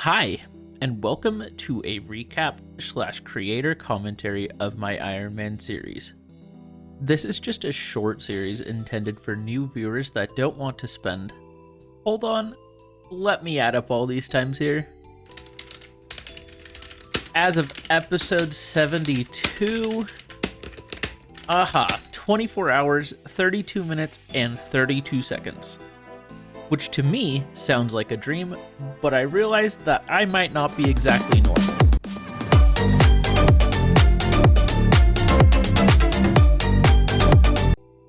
Hi, and welcome to a recap / creator commentary of my Ironman series. This is just a short series intended for new viewers that don't want to spend. Hold on, let me add up all these times here. As of episode 72, 24 hours, 32 minutes, and 32 seconds. Which to me sounds like a dream, but I realized that I might not be exactly normal.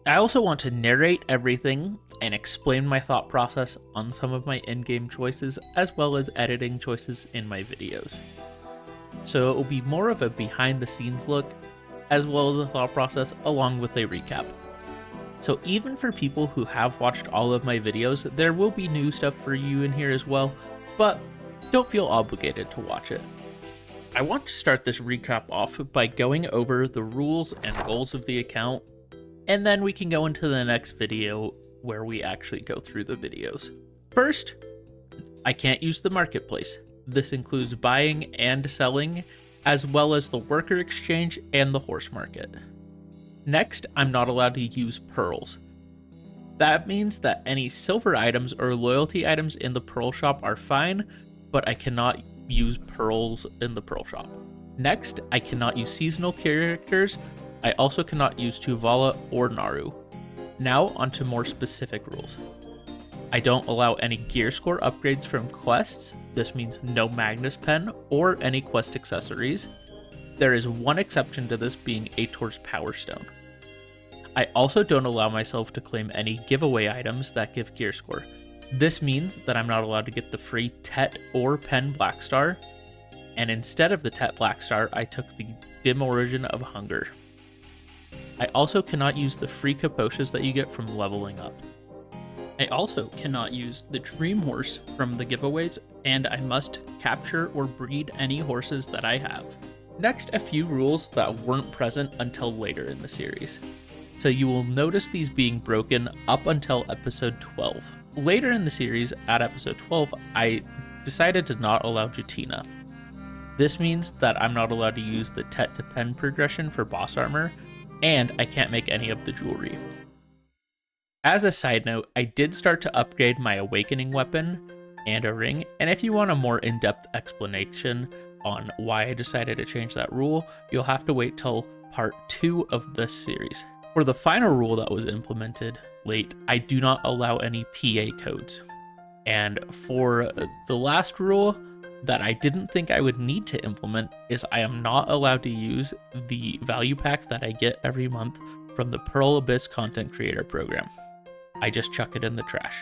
I also want to narrate everything and explain my thought process on some of my in-game choices as well as editing choices in my videos. So it will be more of a behind-the-scenes look as well as a thought process along with a recap. So even for people who have watched all of my videos, there will be new stuff for you in here as well, but don't feel obligated to watch it. I want to start this recap off by going over the rules and goals of the account, and then we can go into the next video where we actually go through the videos. First, I can't use the marketplace. This includes buying and selling, as well as the worker exchange and the horse market. Next, I'm not allowed to use pearls. That means that any silver items or loyalty items in the pearl shop are fine, but I cannot use pearls in the pearl shop. Next, I cannot use seasonal characters. I also cannot use Tuvala or Naru. Now, onto more specific rules. I don't allow any gear score upgrades from quests. This means no Magnus Pen or any quest accessories. There is one exception to this being Aitor's Power Stone. I also don't allow myself to claim any giveaway items that give gear score. This means that I'm not allowed to get the free Tet or Pen Black Star, and instead of the Tet Black Star, I took the Dim Origin of Hunger. I also cannot use the free Kaposhas that you get from leveling up. I also cannot use the Dream Horse from the giveaways, and I must capture or breed any horses that I have. Next, a few rules that weren't present until later in the series. So you will notice these being broken up until episode 12. Later in the series, at episode 12, I decided to not allow Jatina. This means that I'm not allowed to use the Tet to Pen progression for boss armor, and I can't make any of the jewelry. As a side note, I did start to upgrade my awakening weapon and a ring, and if you want a more in-depth explanation on why I decided to change that rule, you'll have to wait till part 2 of this series. For the final rule that was implemented late, I do not allow any PA codes. And for the last rule that I didn't think I would need to implement is I am not allowed to use the value pack that I get every month from the Pearl Abyss content creator program. I just chuck it in the trash.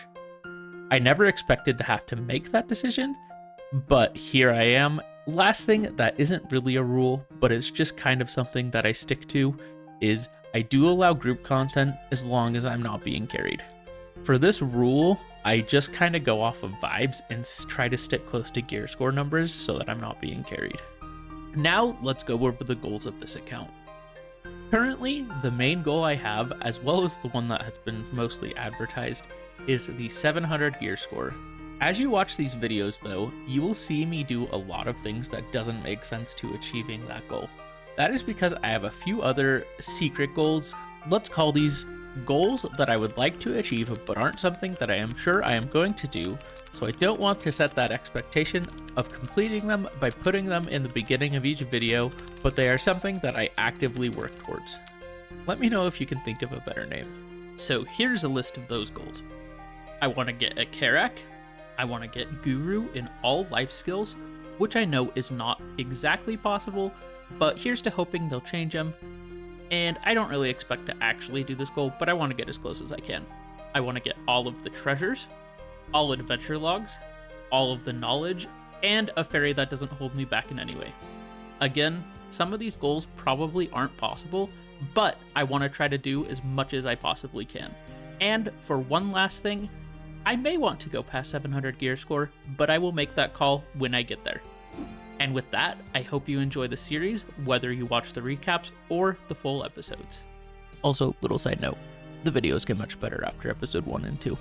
I never expected to have to make that decision, but here I am. Last thing that isn't really a rule, but it's just kind of something that I stick to, is I do allow group content as long as I'm not being carried. For this rule, I just kind of go off of vibes and try to stick close to gear score numbers so that I'm not being carried. Now let's go over the goals of this account. Currently, the main goal I have, as well as the one that has been mostly advertised, is the 700 gear score. As you watch these videos though, you will see me do a lot of things that doesn't make sense to achieving that goal. That is because I have a few other secret goals. Let's call these goals that I would like to achieve but aren't something that I am sure I am going to do, so I don't want to set that expectation of completing them by putting them in the beginning of each video, but they are something that I actively work towards. Let me know if you can think of a better name. So here's a list of those goals. I want to get a Karak. I want to get Guru in all life skills, which I know is not exactly possible, but here's to hoping they'll change them. And I don't really expect to actually do this goal, but I want to get as close as I can. I want to get all of the treasures, all adventure logs, all of the knowledge, and a fairy that doesn't hold me back in any way. Again, some of these goals probably aren't possible, but I want to try to do as much as I possibly can. And for one last thing, I may want to go past 700 gear score, but I will make that call when I get there. And with that, I hope you enjoy the series, whether you watch the recaps or the full episodes. Also, little side note, the videos get much better after episode 1 and 2.